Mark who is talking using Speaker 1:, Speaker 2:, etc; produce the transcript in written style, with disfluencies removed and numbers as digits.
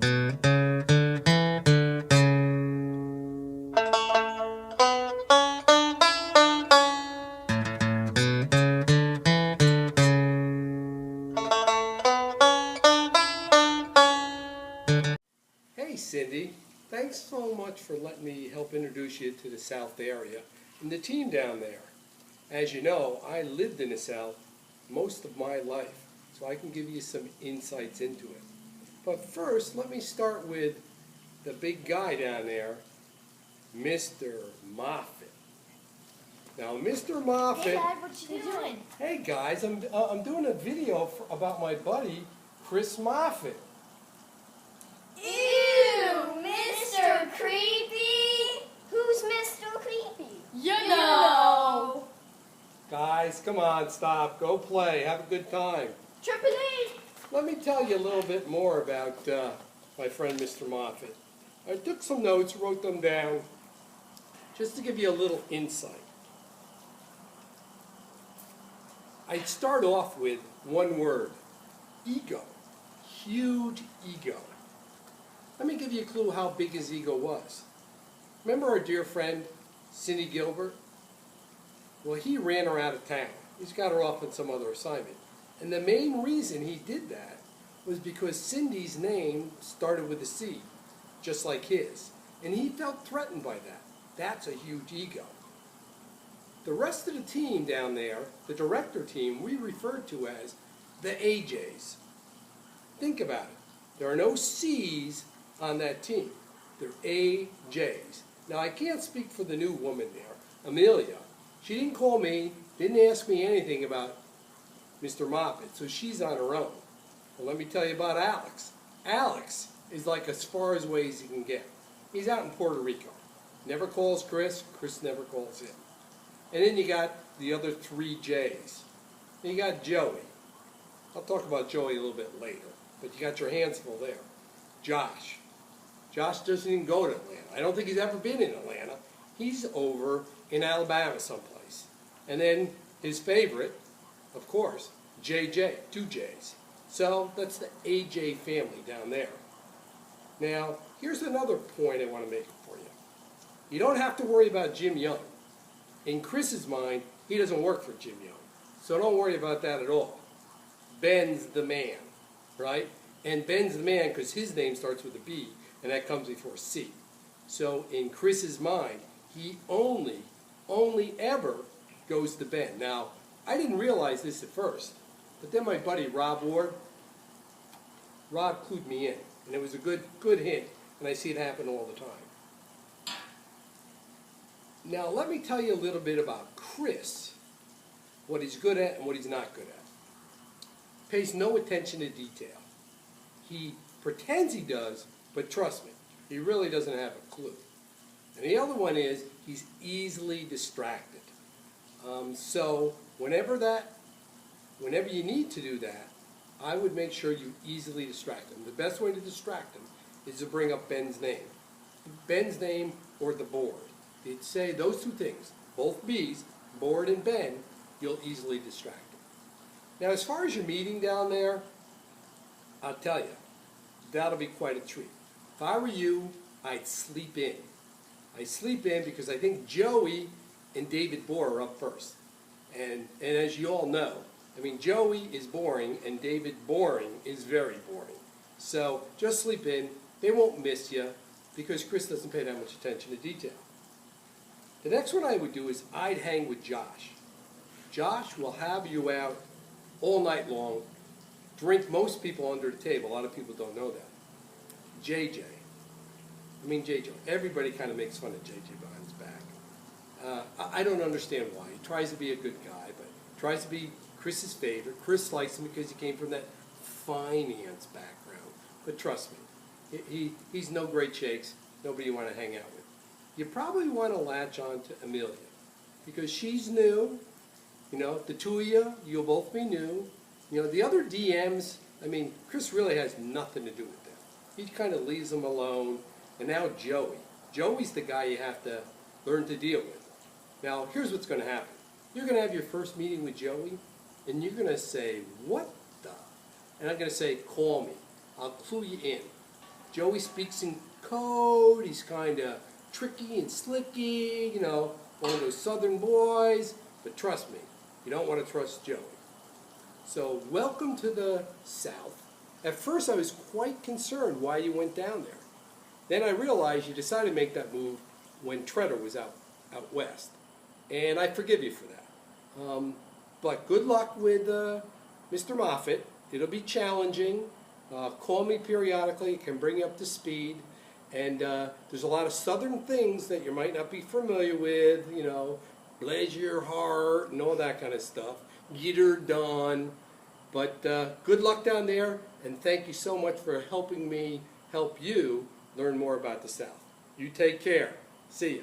Speaker 1: Hey Cindy, thanks so much for letting me help introduce you to the South area and the team down there. As you know, I lived in the South most of my life, so I can give you some insights into it. But first, let me start with the big guy down there, Mr. Moffett. Now, Mr. Moffett.
Speaker 2: Hey Dad, what you doing?
Speaker 1: Hey guys, I'm doing a video about my buddy, Chris Moffett.
Speaker 2: Ew, Mr. Creepy. Who's Mr. Creepy?
Speaker 3: You know.
Speaker 1: Guys, come on, stop, go play, have a good time.
Speaker 3: Triple E.
Speaker 1: Let me tell you a little bit more about my friend Mr. Moffett. I took some notes, wrote them down, just to give you a little insight. I'd start off with one word, ego. Huge ego. Let me give you a clue how big his ego was. Remember our dear friend, Cindy Gilbert? Well, he ran her out of town. He's got her off on some other assignment. And the main reason he did that was because Cindy's name started with a C, just like his. And he felt threatened by that. That's a huge ego. The rest of the team down there, the director team, we refer to as the AJs. Think about it. There are no C's on that team. They're AJs. Now, I can't speak for the new woman there, Amelia. She didn't call me, didn't ask me anything about Mr. Moffett, so she's on her own. Well, let me tell you about Alex. Alex is like as far away as he can get. He's out in Puerto Rico. Never calls Chris, Chris never calls him. And then you got the other three J's. You got Joey. I'll talk about Joey a little bit later, but you got your hands full there. Josh. Josh doesn't even go to Atlanta. I don't think he's ever been in Atlanta. He's over in Alabama someplace. And then his favorite, of course, JJ, two J's. So that's the AJ family down there. Now, here's another point I want to make for you. You don't have to worry about Jim Young. In Chris's mind, he doesn't work for Jim Young. So don't worry about that at all. Ben's the man, right? And Ben's the man because his name starts with a B, and that comes before C. So in Chris's mind, he only ever goes to Ben. Now, I didn't realize this at first, but then my buddy Rob Ward, Rob clued me in, and it was a good hint, and I see it happen all the time. Now, let me tell you a little bit about Chris, what he's good at and what he's not good at. Pays no attention to detail. He pretends he does, but trust me, he really doesn't have a clue. And the other one is he's easily distracted. So whenever you need to do that, I would make sure you easily distract him. The best way to distract him is to bring up Ben's name. Ben's name or the board. If you say those two things, both B's, board and Ben, you'll easily distract him. Now, as far as your meeting down there, I'll tell you, that'll be quite a treat. If I were you, I'd sleep in. I sleep in because I think Joey and David Bohr are up first. And as you all know, I mean, Joey is boring and David Boring is very boring. So just sleep in. They won't miss you because Chris doesn't pay that much attention to detail. The next one I would do is I'd hang with Josh. Josh will have you out all night long, drink most people under the table. A lot of people don't know that. JJ. Everybody kind of makes fun of JJ behind his back. I don't understand why. He tries to be a good guy, but tries to be Chris's favorite. Chris likes him because he came from that finance background. But trust me, he's no great shakes. Nobody you want to hang out with. You probably want to latch on to Amelia because she's new. You know, the two of you, you'll both be new. You know, the other DMs, I mean, Chris really has nothing to do with them. He kind of leaves them alone. And now Joey. Joey's the guy you have to learn to deal with. Now, here's what's going to happen. You're going to have your first meeting with Joey, and you're going to say, what the? And I'm going to say, call me. I'll clue you in. Joey speaks in code. He's kind of tricky and slicky, you know, one of those southern boys. But trust me, you don't want to trust Joey. So welcome to the South. At first I was quite concerned why you went down there. Then I realized you decided to make that move when Treader was out west. And I forgive you for that. But good luck with Mr. Moffat. It'll be challenging. Call me periodically. It can bring you up to speed. And there's a lot of southern things that you might not be familiar with, you know, Blaze Your Heart and all that kind of stuff. Get her done. But good luck down there, and thank you so much for helping me help you learn more about the South. You take care. See ya.